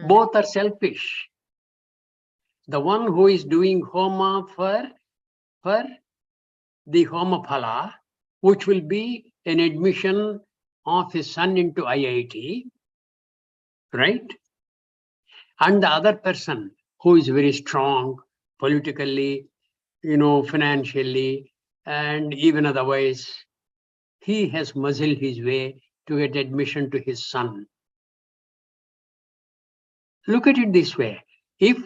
Both are selfish. The one who is doing homa for the homa phala, which will be an admission of his son into IIT, right? And the other person who is very strong politically, financially, and even otherwise, he has muscled his way to get admission to his son. Look at it this way. If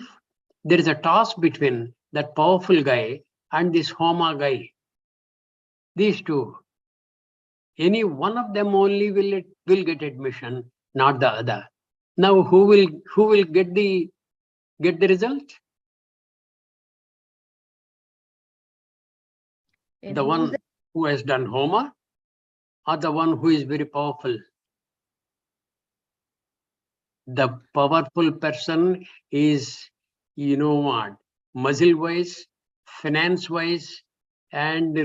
there is a toss between that powerful guy and this Homa guy, these two, any one of them only will get admission, not the other. Now, who will get the result? The one who has done Homa, or the one who is very powerful? The powerful person is, muscle-wise, finance-wise, and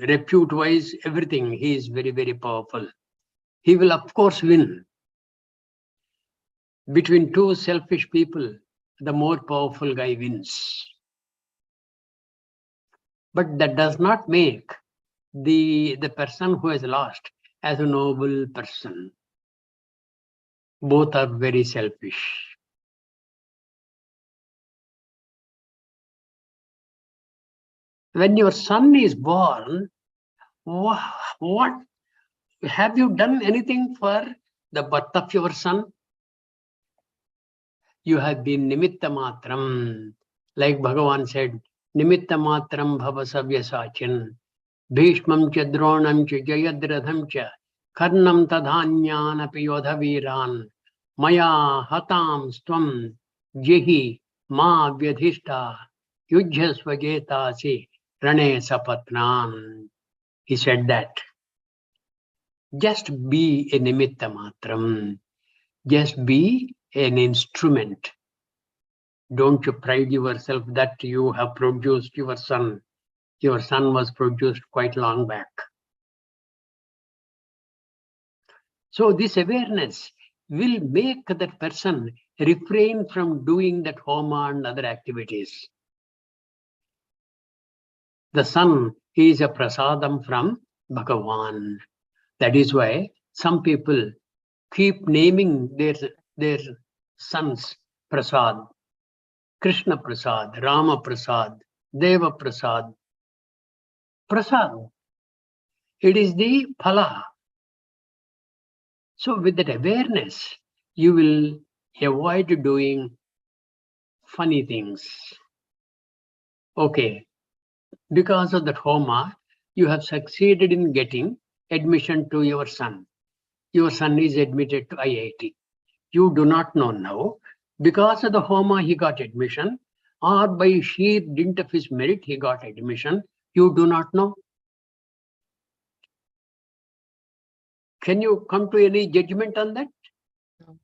repute-wise, everything. He is very, very powerful. He will, of course, win. Between two selfish people, the more powerful guy wins. But that does not make the person who has lost as a noble person. Both are very selfish. When your son is born, what have you done anything for the birth of your son? You have been nimitta matram. Like Bhagavan said, nimitta matram bhava savyasachin. Bhishmam cha dronam cha jayadradham cha karnam tadhanyan api yodhaviran. Maya hatam stvam jehi ma vyadhishta yujhasvajetasi rane sapatnan. He said that. Just be a nimitta matram. Just be an instrument. Don't you pride yourself that you have produced your son. Your son was produced quite long back. So this awareness will make that person refrain from doing that homa and other activities. The son is a prasadam from Bhagavan. That is why Some people keep naming their sons Prasad, Krishna Prasad, Rama Prasad, Deva Prasad. Prasad. It is the phala. So with that awareness, you will avoid doing funny things. Okay, because of that homa, you have succeeded in getting admission to your son. Your son is admitted to IIT. You do not know now, because of the homa he got admission, or by sheer dint of his merit he got admission. You do not know. Can you come to any judgment on that? No.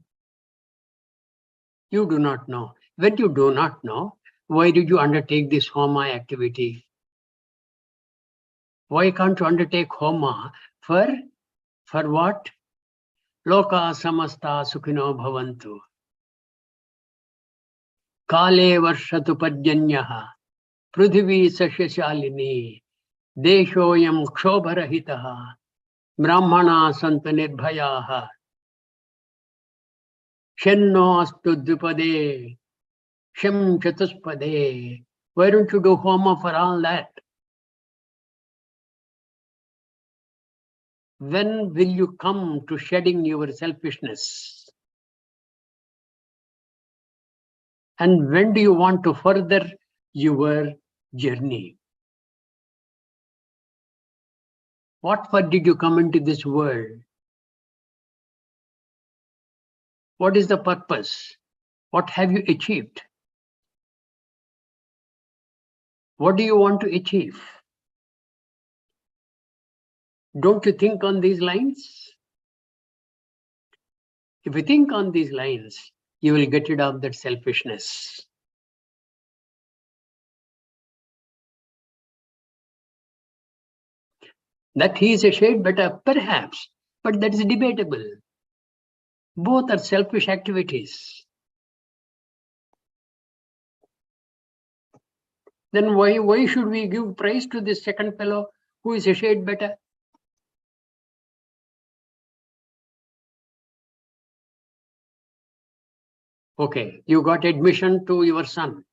You do not know. When you do not know, why did you undertake this homa activity? Why can't you undertake homa for what? Loka samasta sukhino bhavantu. Kale varshatu pajyanyaha. Prudhivi sasyashalini. Deshoyam kshobarahitaha. Brahmana santa nirbhayaha. Shenno astu dvipade. Shem chatuspade. Why don't you do homa for all that? When will you come to shedding your selfishness? And when do you want to further your journey? What for did you come into this world? What is the purpose? What have you achieved? What do you want to achieve? Don't you think on these lines? If you think on these lines, you will get rid of that selfishness. That he is a shade better, perhaps, but that is debatable. Both are selfish activities. Then why should we give praise to this second fellow who is a shade better? Okay, you got admission to your son.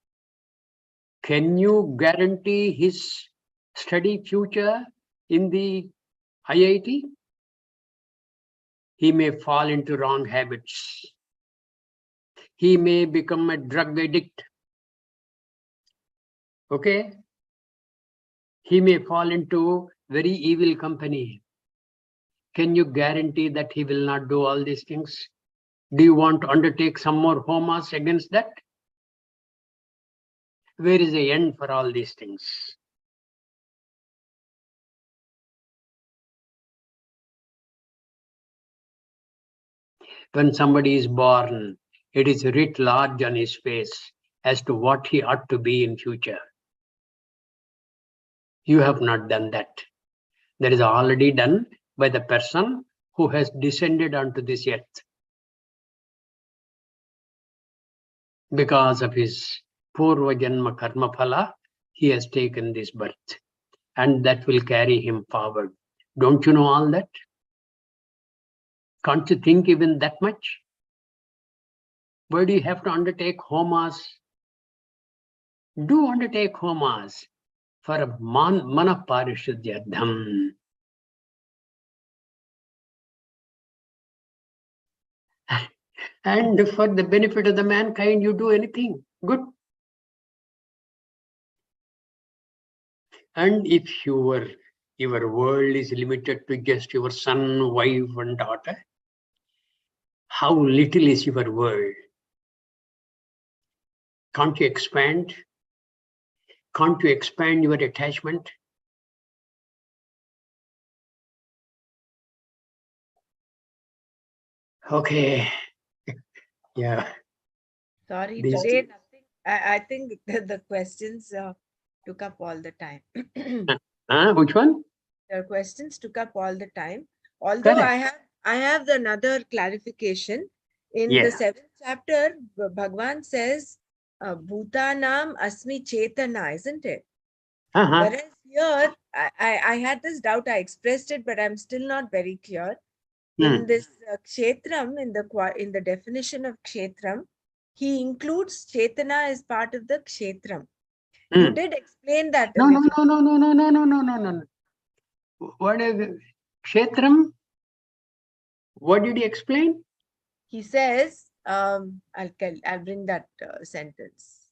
Can you guarantee his study future in the IIT? He may fall into wrong habits. He may become a drug addict. Okay? He may fall into very evil company. Can you guarantee that he will not do all these things? Do you want to undertake some more homas against that? Where is the end for all these things? When somebody is born, it is writ large on his face as to what he ought to be in future. You have not done that. That is already done by the person who has descended onto this earth. Because of his Purva Janma Karma Phala, he has taken this birth, and that will carry him forward. Don't you know all that? Can't you think even that much? Why do you have to undertake homas? Do undertake homas for mana parishuddhyardham. And for the benefit of the mankind, you do anything good. And if your world is limited to just your son, wife, and daughter, how little is your world? Can't you expand? Can't you expand your attachment? Okay. Yeah. Sorry, These today nothing. I think the questions took up all the time. Which one? The questions took up all the time. Although Correct. I have another clarification. In the 7th chapter, Bhagwan says, Bhutanam Asmi Chetana, isn't it? Whereas here, I had this doubt, I expressed it, but I'm still not very clear. in this kshetram, in the definition of kshetram, he includes Chetana as part of the kshetram. You did explain that a No. What is kshetram? What did he explain? He says, I'll bring that sentence.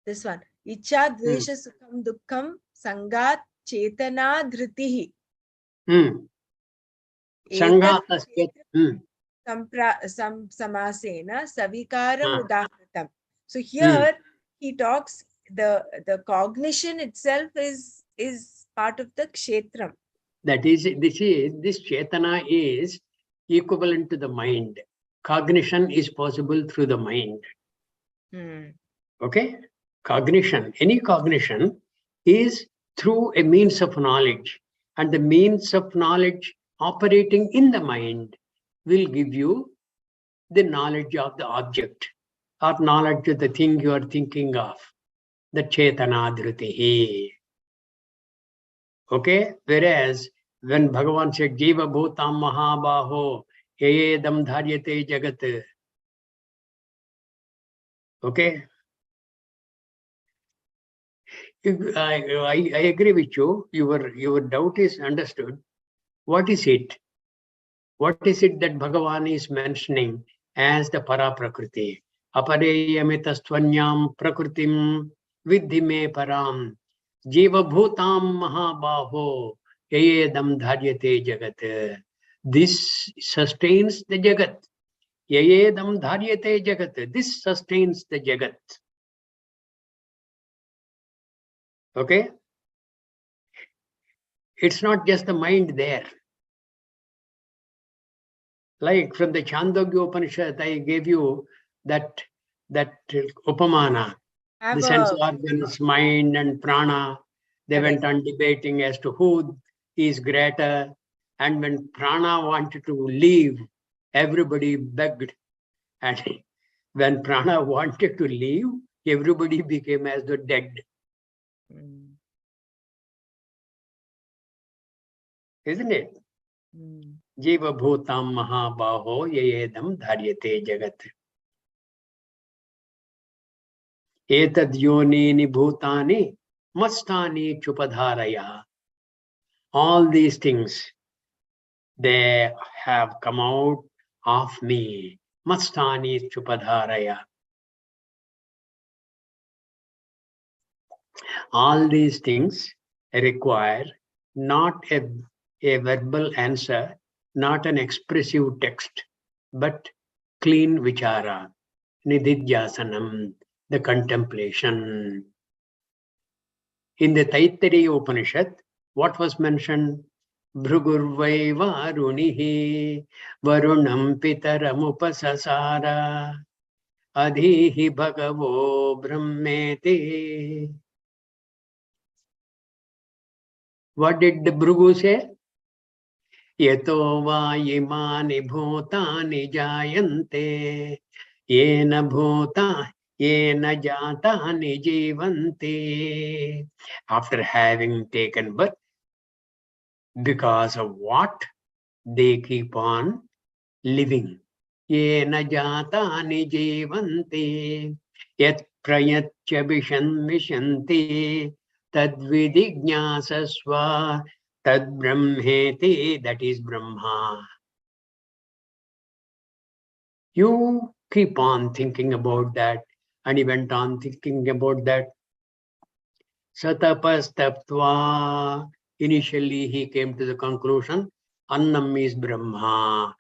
This one. Icha dvesha sukham dukkham sangat chetana dhritihi. Samasena savikaram udahritam. So here he talks, the cognition itself is part of the kshetram. That is, this chetana is equivalent to the mind. Cognition is possible through the mind. Okay? Cognition, any cognition is through a means of knowledge. And the means of knowledge operating in the mind will give you the knowledge of the object or knowledge of the thing you are thinking of. The chetana dhritihi. Okay? Whereas when Bhagavan said, Jiva bhutam mahabaho yayedam dharyate jagat. Okay? I agree with you. Your doubt is understood. What is it? What is it that Bhagavan is mentioning as the para prakriti? Apareyamitastvanyam prakritim vidhi me param jiva bhutam mahabaho yayedam dharyate jagat. This sustains the jagat. Yayedam dharyate jagat. This sustains the jagat. Okay? It's not just the mind there. Like from the Chandogya Upanishad, I gave you that upamana, the sense organs, mind and prana. They went on debating as to who is greater. And when prana wanted to leave, everybody begged. And when prana wanted to leave, everybody became as though dead. Isn't it? Jiva bhutam mahabaho yayedam dharyate jagat. Etad yonini bhutani mastani chupadharaya. All these things, they have come out of me. Mastani chupadharaya. All these things require not a verbal answer, not an expressive text, but clean vichara, nididhyasanam, the contemplation. In the Taittiriya Upanishad, what was mentioned? Bhrugurvai varunihi varunam pitaram upasasara adhihi bhagavo brahmete. What did the Bhrigu say? Yato va imani bhutani jayante yena jatani jivante. After having taken birth, because of what? They keep on living. Yena jatani jivante yat prayatya vishanti tadvidigyasasva tad brahmeti, that is Brahma. You keep on thinking about that. And he went on thinking about that. Satapastaptva. Initially, he came to the conclusion, Annam is Brahma.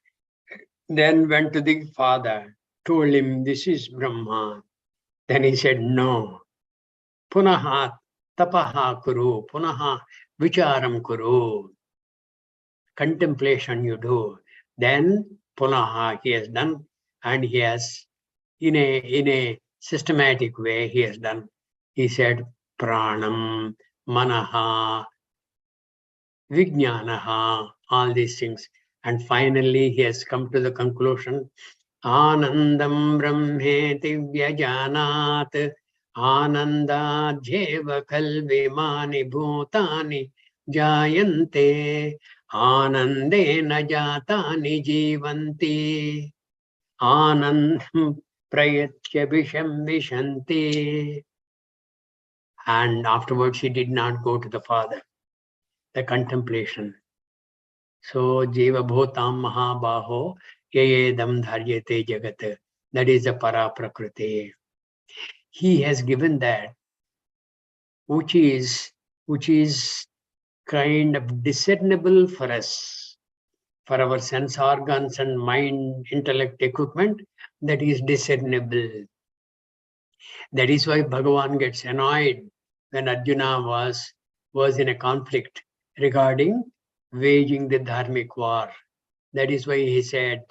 Then went to the father, told him, this is Brahma. Then he said, no. Punaha tapaha kuru, punaha vicharam kuru. Contemplation you do. Then punaha he has done, and he has, in a systematic way, he has done. He said, pranam, manaha, vijnanaha, all these things. And finally, he has come to the conclusion, anandam brahmeti vyajanat, anandadhyeva kalvimani bhutani jayante anandena jatani jivanti anandam prayatya visham vishanti. And afterwards he did not go to the Father, the contemplation. So jiva bhutam mahabaho yayedam dharyate jagat. That is the para prakriti. He has given that which is kind of discernible for us, for our sense organs and mind, intellect equipment, that is discernible. That is why Bhagavan gets annoyed when Arjuna was in a conflict regarding waging the dharmic war. That is why he said,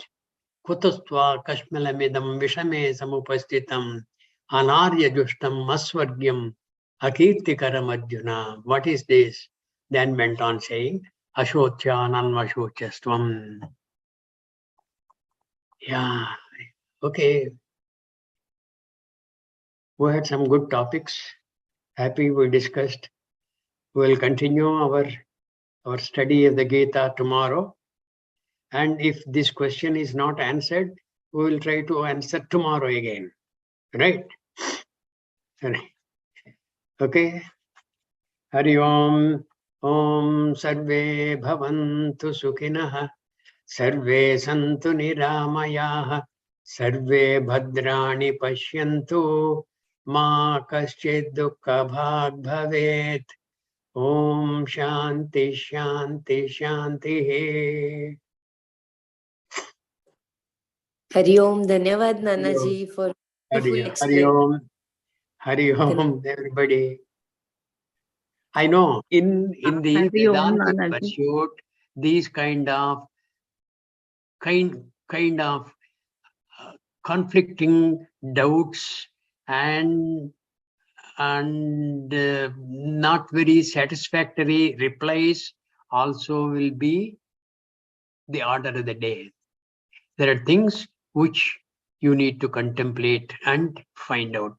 Kutastva kashmalamidam vishame samupastitam anarya jushtam asvargyam akirtikaram Arjuna. What is this? Then went on saying, Ashotya nanvashochastvam. Yeah, okay. We had some good topics. Happy we discussed. We will continue our study of the Gita tomorrow. And if this question is not answered, we will try to answer tomorrow again. Right? Okay. Hari Om. Om Sarve Bhavantu Sukhinah. Sarve Santu Niramayah. Sarve Bhadrani Pashyantu. Ma Kaschid Dukkha Bhag Bhavet. Om Shanti Shanti Shanti. Hari Om, Dhanyavad Nanaji for beautiful Hari explanation. Hari Om, everybody. I know in the Hari Om, Vedantic Nanaji. pursuit, these kind of conflicting doubts and not very satisfactory replies also will be the order of the day. There are things which you need to contemplate and find out.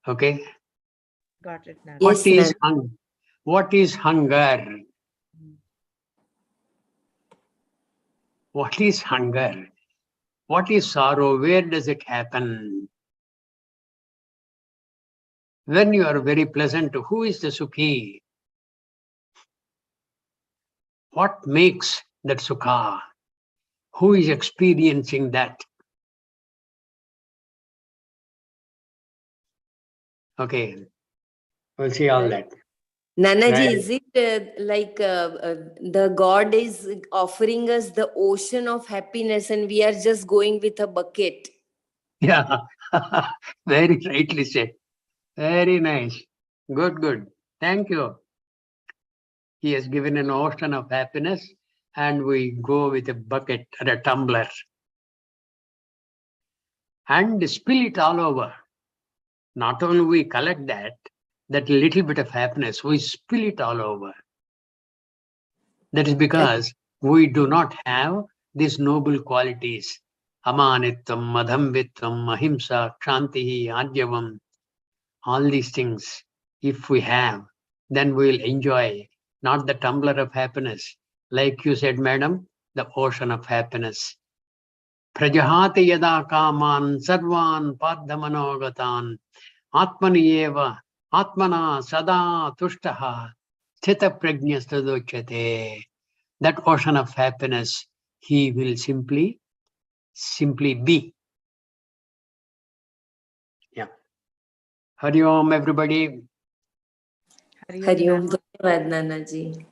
Okay? Got it, Nana. Yes, What is hunger? What is hunger? What is sorrow? Where does it happen? When you are very pleasant, who is the Sukhi? What makes that Sukha? Who is experiencing that? Okay, we'll see all that. Nanaji, Right. is it like the God is offering us the ocean of happiness and we are just going with a bucket? Yeah, very rightly said. Very nice. Good. Thank you. He has given an ocean of happiness and we go with a bucket or a tumbler and spill it all over. Not only we collect that little bit of happiness, we spill it all over. That is because we do not have these noble qualities. Amanitvam, madhambitvam, ahimsa, kshantihi, adyavam. All these things, if we have, then we will enjoy not the tumbler of happiness. Like you said, madam, the ocean of happiness. Prajahati yada kaman sarvan padhamanogatan atmaniyeva atmana sada tushtaha sthita prajnastadochate. That ocean of happiness, he will simply be. Yeah. Hari Om, everybody. Hari Om, Dhanyavad Nanaji.